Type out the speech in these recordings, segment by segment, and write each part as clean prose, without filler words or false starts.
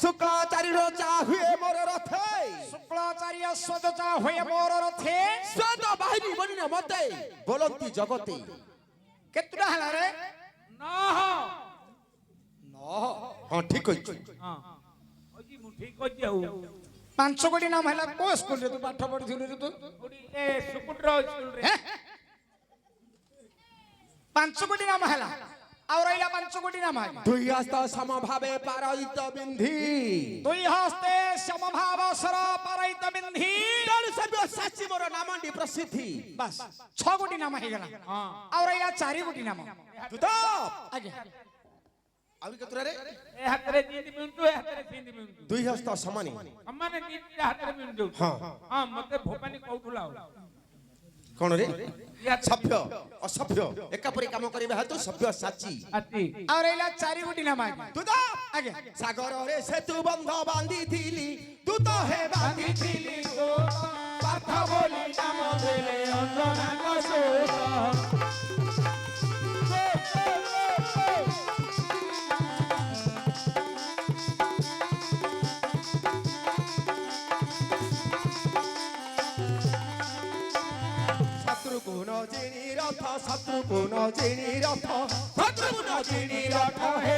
शुक्लाचार्य रोचा हुए मोर रथे शुक्लाचार्य सजचा हुए मोर रथे स्वाद बाहिनी बनी न मते बोलंती जगते केतुडा हला रे नह हां ठीक होई हां ओजी मु ठीक हो जाऊ 5 कोटी नाम हला को स्कूल रे तू पाठ पढि थिलु रे तू ए सुकुट्र स्कूल रे 5 कोटी नाम हला और रहिला 5 कोटी नाम है दुई हस्त समभावे पारयित बिंधी दुई हस्ते समभाव सर पारयित बिंधी तण सभ्य साची मोर नामंडी प्रसिद्धि बस 6 कोटी नाम है गला हां और रहिला 4 कोटी नाम तू तो आगे आवी कतरा रे ए हातरे जींद मिंटू ए हातरे जींद मिंटू दुई हस्त समानी हमने जींद हातरे मिंटू हां हां मते भोपानी कहउथला कोन रे सभ्य असभ्य एकापरि काम करिबा हेतु सभ्य साची आती और रहिला 4 कोटी नाम है तू तो आगे सागर रे सेतु बंध बांधी थिली तू तो हे बांधी थिली तो पाठ बोली नाम देले अंजना कसोत शत्रु को न जिनी रथ शत्रु को न जिनी रथ हे शत्रु को न जिनी रथ हे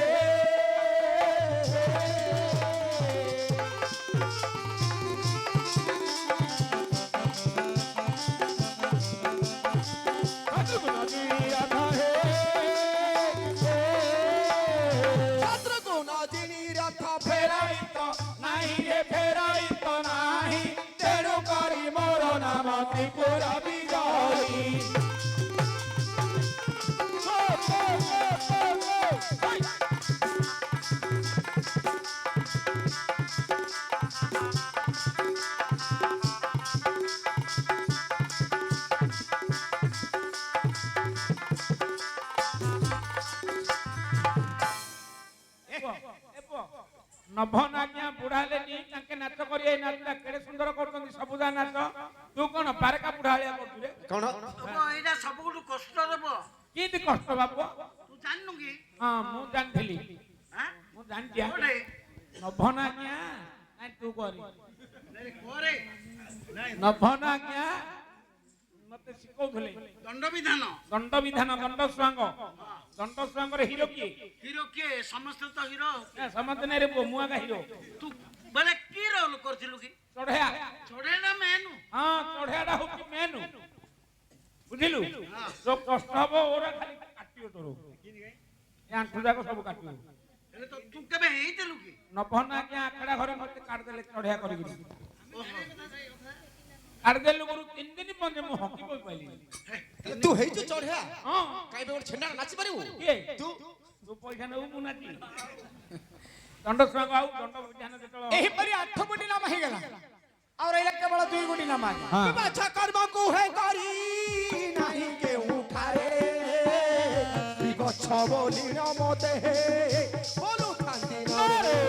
शत्रु को न जिनी रथ फेराई तो नाही रे फेराई तो नाही तेणु करी मोर नाम त्रिपुर विजयी नभन आज्ञा बुढ़ाले नी ताके नाच करिए नाचला केड़े सुंदर करतनी सबुजा नाच तू कोन पारका बुढ़ालिया करतु रे कोन एटा सबुठु कष्ट देबो कीति कष्ट बाबू तू जाननु की हां मु जानथिली हां मु जानतिया कोडे नभन आज्ञा नाइ तू करी नहीं कोरे नहीं नभन आज्ञा मते सिखौथले दंड विधान दंड स्वांग रे हीरो की हीरो के समस्त तो हीरो समझ ने रे मुआ का हीरो तू बोले की रोल करथिलु की चढ़या छोड़े ना मेनू हां चढ़याडा होकी मेनू बुझिलु तो कष्ट हबो ओरा खाली काटियो तोरो या ठुजा को सब काटियो हेले तो तू केबे हेइतलु की नभना के आखड़ा घरे मते काट देले चढ़या करी काट देलु गुरु 3 दिन पंजे मु हकी बोल पाइली तू हेइ जो चढ़या हां काई बे छेंडा नाची पारिबू के तू तू पैसा नउ मु नाची दंड स्वांग आउ दंड ध्यान देतलो एही परि 8 कोटी नाम है गला और रहिला केवल 2 कोटी नाम है बाछा कर्म को है करी नाही के उठाए गछ बोली न मते हे बोलू खांती न रे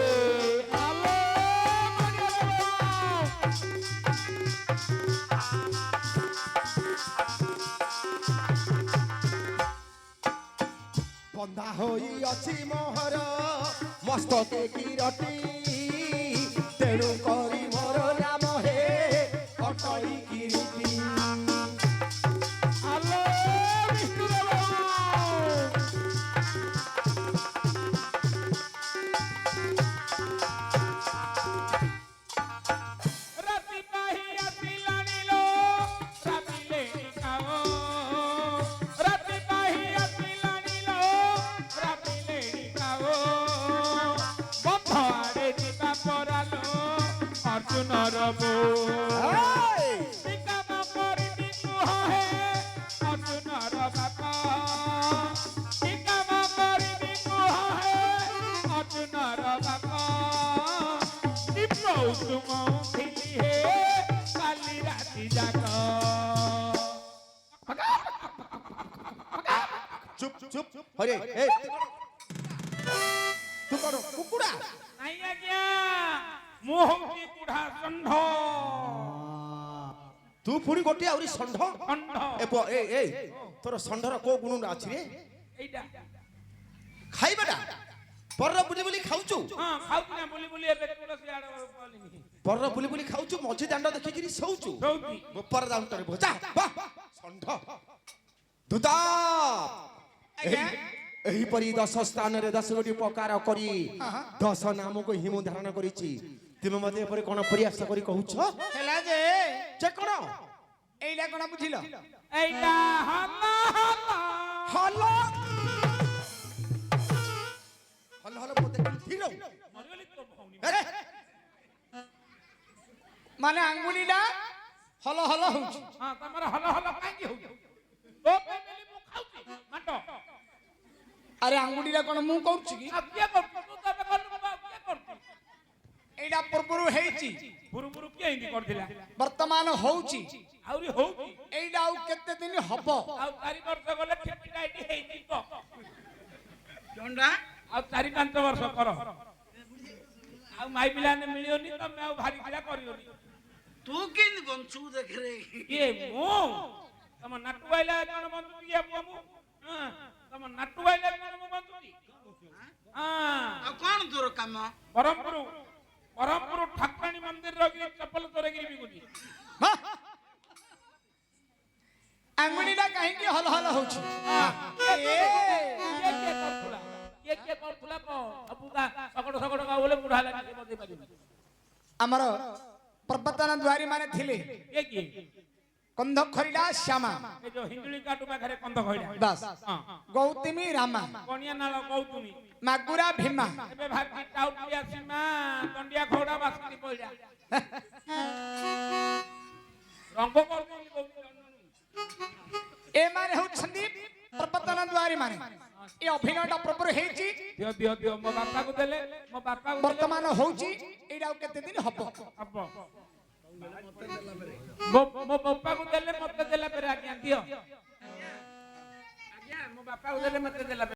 बंधा होई अछि मोहर मस्तके किरटी तेणु करी मोर नाम हे अटई किरीटी आलो विष्णु राती पाही आसिलानी लो राती ले खाओ राती पाही आसिलानी लो राती ले खाओ बंध आड़े जीवा परालो अर्जुन रबो काम करी कुह हे अर्जुन बापा काम करी कुह हे अर्जुन बापा तुम थिली हे काली राती जाक चुप चुप अरे ए तू करो कुकुड़ा नहीं आज्ञा मोह की बुढ़ा षंढ तू पुणी गोटे आउरी षंढ षंढ ए तोर षंढर को गुण अछि रे एइटा खाइबाटा ପର ବୁଲି ବୁଲି ଖାଉଛୁ ହଁ ଖାଉଛି ନା ବୁଲି ବୁଲି ଏବେ ତୁଳସୀ ଆଡେ ପଳିନି ପର ବୁଲି ବୁଲି ଖାଉଛୁ ମଝି ଦାଣ୍ଡ ଦେଖିକିରି ଶୋଉଛୁ ଶୋଉଛି ଗୋପର ଦାଣ୍ଡରେ ଭଜା ବାଃ ଷଣ୍ଢ ଦୁତା ଏହିପରି 10 ସ୍ଥାନରେ 10 ଗୋଟି ପ୍ରକାର କରି 10 ନାମକୁ ହିଁ ମୁଁ ଧାରଣ କରିଛି ତୁମେ ମତେ ଏପରି କଣ ପ୍ରୟାସ କରି କହୁଛ ହେଲା ଯେ ଯେ କଣ এইটা কোন বুঝিল এইটা হলো হলো হলো হলো মতে ঠিক না মরগলি তো ভউনি মানে আঙ্গুলিটা হল হল হচ্ছে ହଁ ତମର ହଲ ହଲ କାହିଁକି ହଉଛି ତୋ ପାଇଁ ବୋଲି ମୁଁ ଖାଉଛି ମାଟ আরে আঙ্গুলিটা কোন মু করছি কি ଆଉ କିଏ କରୁଛୁ ତୁ ତ ଏବେ କଲୁ ଆଉ କିଏ କରୁଛୁ এইটা পূর্বরু হেইছি ପୁରୁପୁରୁ କିଏ ଏମିତି କରିଥିଲା বর্তমান হଉଛି ଆହୁରି ହଉଛି এইটা ଆଉ କେତେ ଦିନ ହବ ଆଉ 4 ବର୍ଷ ଗଲେ ଠିପିଟା ଏଠି ହେଇଯିବ ଚଣ୍ଡା ଆଉ 4-5 ବର୍ଷ କର ଆଉ ମାଇ ପିଲାନେ ମିଳିବନି ତମେ ଆଉ ଭାରି ପିଲା କରିବନି ତୁ କେମିତି ବଞ୍ଚୁ ଦେଖରେ କିଏ ମୁଁ ତମ ନାଟୁ ବାଇଲା ଜଣ ବଞ୍ଚୁଛି କିଏ ପୁଅ ମୁଁ ତମ ନାଟୁ ବାଇଲା ଜଣ ମୁଁ ବଞ୍ଚୁଛି ଆଉ କଣ ତୋର କାମ ବରହମପୁର ଠାକୁରାଣୀ ମନ୍ଦିରର ଚପଲ ତୋରଗିରି ବିକୁଛି ଆଙ୍ଗୁଳିଟା କାହିଁକି ହଲ ହଲ ହଉଛି କିଏ କରୁଥିଲା ସକଟ ସକଟ ବୋଲେ ବୁଢା ଲାଗି ବଦେଇ ପାରିବ ଆମର ପର୍ବତନ ଦ୍ୱାରୀ ମାନେ ଥିଲେ କିଏ କନ୍ଧ ଖରିଡା ଶ୍ୟାମା ଏ ଯୋଉ ହିଞ୍ଜୁଳି କାଟୁ ପାଖରେ କନ୍ଧ ଖଇଡା ବାସ୍ ଗୌତମୀ ରାମା କଣିଆ ନାଳ କହୁතුମି ମାଗୁରା ଭୀମା ଏବେ ଭାବି ଟାଉଟିଆ ସୀମା ଦଣ୍ଡିଆ ଖୋଡା ବାସନ୍ତି ପଇଡା ରଙ୍ଗ କରୁଛନ୍ତି କହୁଛି ଏମାନେ ହଉଛନ୍ତି ପର୍ବତନ ଦ୍ୱାରୀ ମାନେ ଏ ଅଭିନୟଟା ପ୍ରପର ହେଇଛି ଦିଅ ମୋ ବାପାକୁ ଦେଲେ ବର୍ତ୍ତମାନ ହଉଛି ଏଇଟା ଆଉ କେତେ ଦିନ ହବ ହବ ମୋ ବାପାକୁ ଦେଲେ ମତେ ଦେଲା ପରେ ଆଜ୍ଞା ଦିଅ ଆଜ୍ଞା ମୋ ବାପାକୁ ଦେଲେ ମତେ ଦେଲା